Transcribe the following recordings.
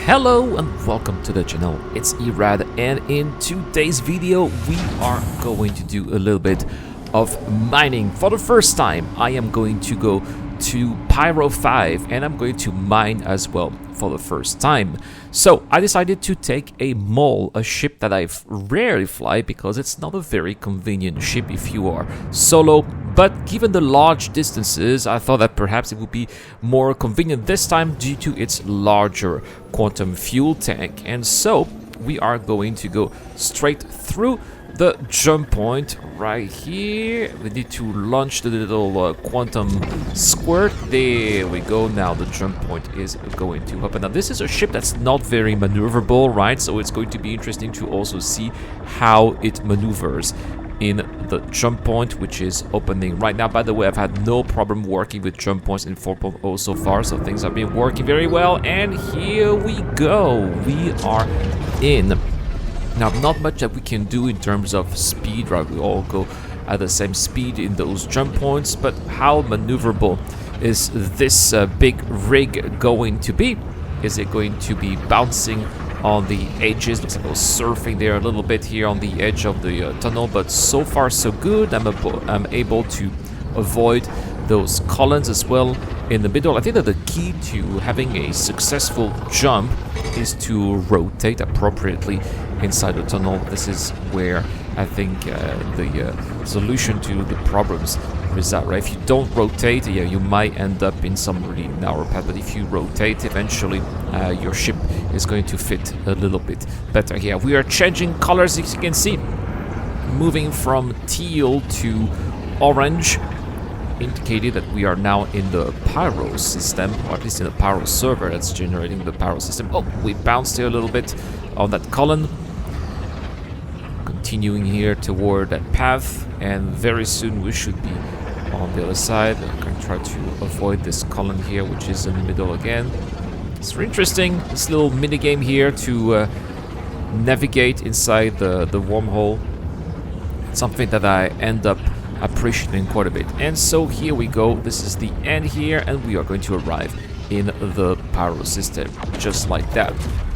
Hello and welcome to the channel, it's Irad, and in today's video we are going to do a little bit of mining. For the first time I am going to go to Pyro 5 and I'm going to mine as well for the first time. So I decided to take a mole, a ship that I rarely fly because it's not a very convenient ship if you are solo, but given the large distances I thought that perhaps it would be more convenient this time due to its larger quantum fuel tank. And so we are going to go straight through the jump point right here. We need to launch the little quantum squirt. There we go. Now the jump point is going to happen. Now this is a ship that's not very maneuverable, right? So it's going to be interesting to also see how it maneuvers in the jump point, which is opening right now. By the way, I've had no problem working with jump points in 4.0 so far, so things have been working very well. And here we go. We are in. Now, not much that we can do in terms of speed, right? We all go at the same speed in those jump points, but how maneuverable is this big rig going to be? Is it going to be bouncing on the edges? Looks like I was surfing there a little bit here on the edge of the tunnel, but so far so good. I'm able to avoid those columns as well in the middle. I think that the key to having a successful jump is to rotate appropriately inside the tunnel. This is where I think the solution to the problems reside, right? If you don't rotate, yeah, you might end up in some really narrow path, but if you rotate, eventually your ship is going to fit a little bit better here. We are changing colors, as you can see, moving from teal to orange, indicated that we are now in the Pyro system, or at least in the Pyro server that's generating the Pyro system. Oh, we bounced here a little bit on that column. Continuing here toward that path, and very soon we should be on the other side. I'm going to try to avoid this column here, which is in the middle again. It's very interesting, this little mini game here to navigate inside the wormhole. It's something that I end up appreciating quite a bit. And so here we go, this is the end here, and we are going to arrive in the Pyro system just like that.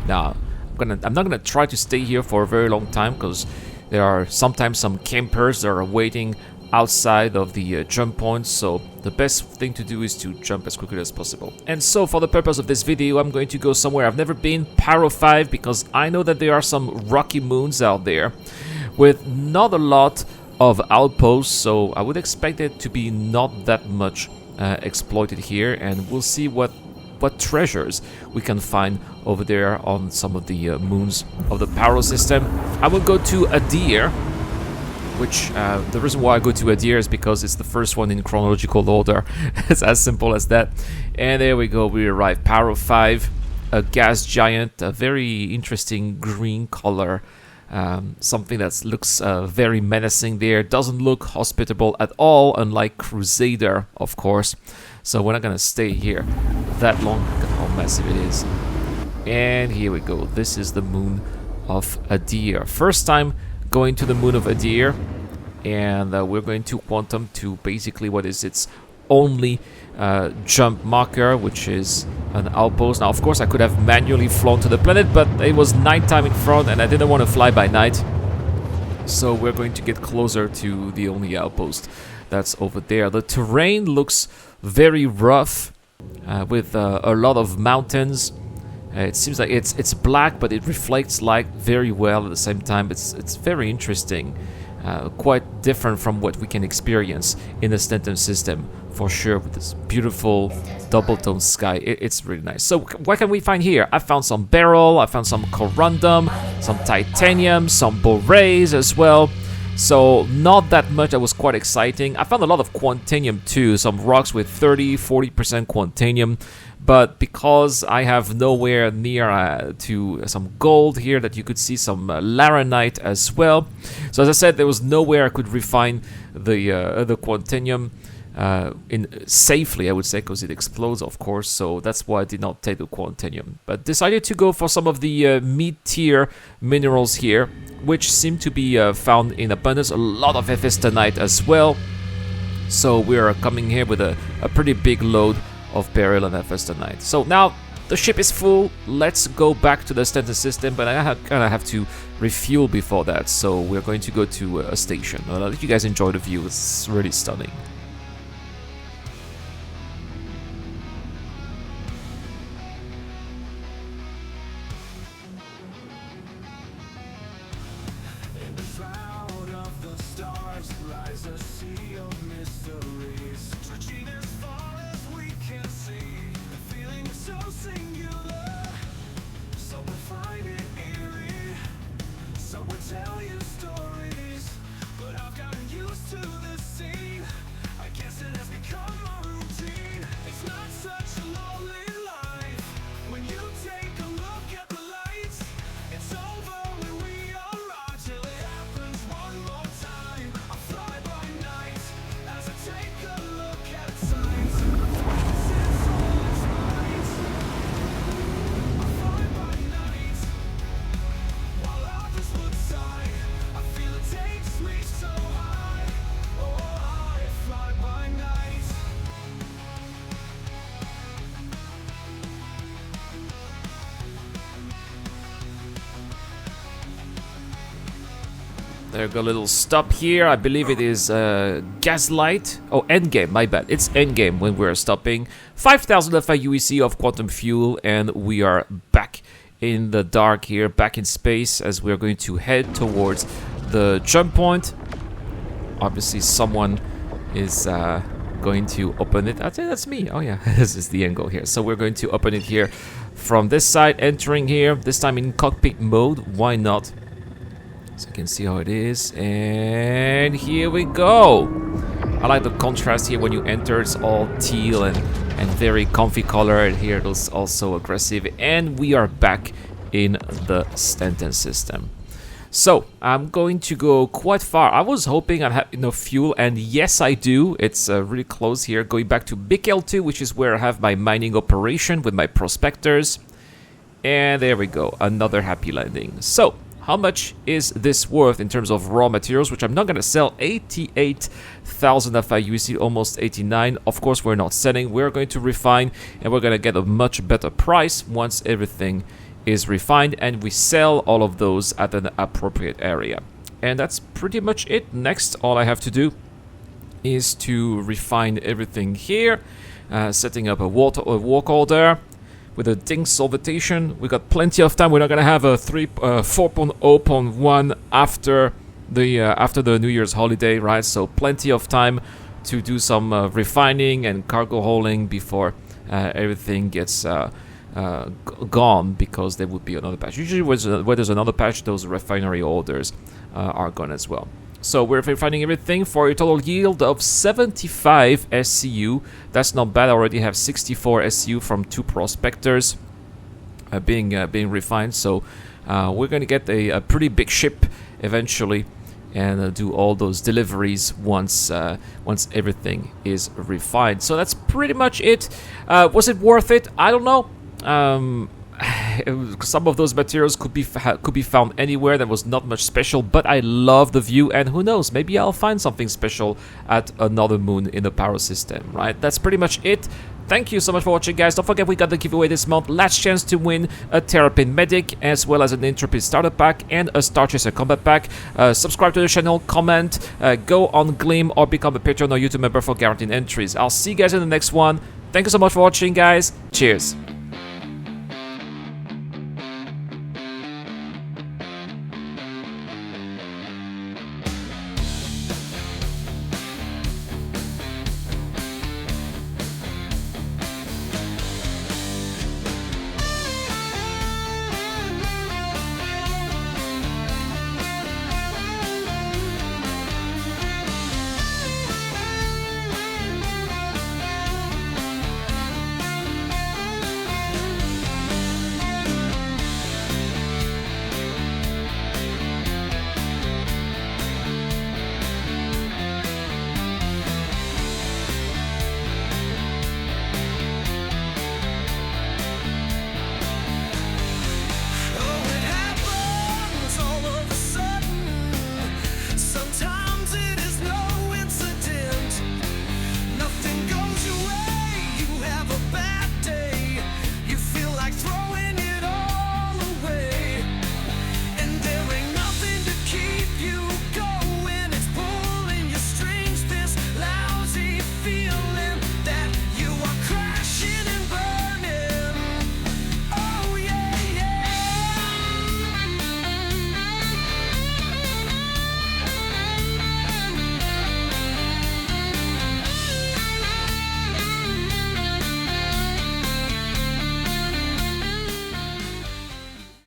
Now I'm not gonna try to stay here for a very long time because there are sometimes some campers that are waiting outside of the jump points, so the best thing to do is to jump as quickly as possible. And so for the purpose of this video I'm going to go somewhere I've never been, Pyro 5, because I know that there are some rocky moons out there with not a lot of outposts, so I would expect it to be not that much exploited here, and we'll see what treasures we can find over there on some of the moons of the Pyro system. I will go to Adir, which the reason why I go to Adir is because it's the first one in chronological order. It's as simple as that. And there we go, we arrive. Pyro 5, a gas giant, a very interesting green color. Something that looks very menacing there. Doesn't look hospitable at all, unlike Crusader, of course. So we're not gonna stay here that long. Look at how massive it is. And here we go. This is the moon of Adir. First time going to the moon of Adir, and we're going to quantum to basically what is its only jump marker, which is an outpost. Now, of course, I could have manually flown to the planet, but it was nighttime in front, and I didn't want to fly by night. So we're going to get closer to the only outpost that's over there. The terrain looks very rough, with a lot of mountains. It seems like it's black, but it reflects light very well at the same time. It's very interesting. Quite different from what we can experience in the Stanton system, for sure, with this beautiful double-tone sky. It's really nice. So what can we find here? I found some beryl, I found some corundum, some titanium, some borates as well. So not that much. That was quite exciting. I found a lot of quantanium too, some rocks with 30-40% quantanium. But because I have nowhere near to some gold here, that you could see some laranite as well. So as I said, there was nowhere I could refine the quantanium safely, I would say, because it explodes, of course. So that's why I did not take the quantanium, but decided to go for some of the mid-tier minerals here, which seem to be found in abundance. A lot of ephestanite as well. So we are coming here with a pretty big load of beryl and ephestanite. So now the ship is full. Let's go back to the standard system, but I kind of have to refuel before that. So we're going to go to a station. I'll let you guys enjoy the view. It's really stunning. There's a little stop here. I believe it is Gaslight. Oh, Endgame, my bad. It's Endgame when we're stopping. 5,000 FIUEC of quantum fuel, and we are back in the dark here, back in space, as we're going to head towards the jump point. Obviously, someone is going to open it. I think that's me. Oh, yeah, this is the angle here. So we're going to open it here from this side, entering here, this time in cockpit mode. Why not? So you can see how it is, and here we go. I like the contrast here when you enter. It's all teal and very comfy color, and here it is also aggressive, and we are back in the Stanton system. So I'm going to go quite far. I was hoping I'd have enough fuel, and yes I do. It's really close here, going back to Big L2, which is where I have my mining operation with my prospectors. And there we go, another happy landing. So how much is this worth in terms of raw materials, which I'm not going to sell? 88,000 FIUEC, almost 89. Of course, we're not selling. We're going to refine, and we're going to get a much better price once everything is refined, and we sell all of those at an appropriate area. And that's pretty much it. Next, all I have to do is to refine everything here, setting up a work order with a ding solvitation. We got plenty of time. We're not gonna have a 4.0.1 after the New Year's holiday, right? So plenty of time to do some refining and cargo hauling before everything gets gone, because there would be another patch. Usually where there's another patch, those refinery orders are gone as well. So we're refining everything for a total yield of 75 SCU. That's not bad. I already have 64 SCU from 2 prospectors being refined. So we're going to get a pretty big ship eventually, and do all those deliveries once everything is refined. So that's pretty much it. Was it worth it? I don't know. Some of those materials could be found anywhere. There was not much special, but I love the view, and who knows, maybe I'll find something special at another moon in the Pyro system, right? That's pretty much it. Thank you so much for watching, guys. Don't forget, we got the giveaway this month. Last chance to win a Terrapin Medic, as well as an Intrepid Starter Pack and a Star Chaser Combat Pack. Subscribe to the channel, comment, go on Gleam, or become a Patreon or YouTube member for guaranteed entries. I'll see you guys in the next one. Thank you so much for watching, guys. Cheers.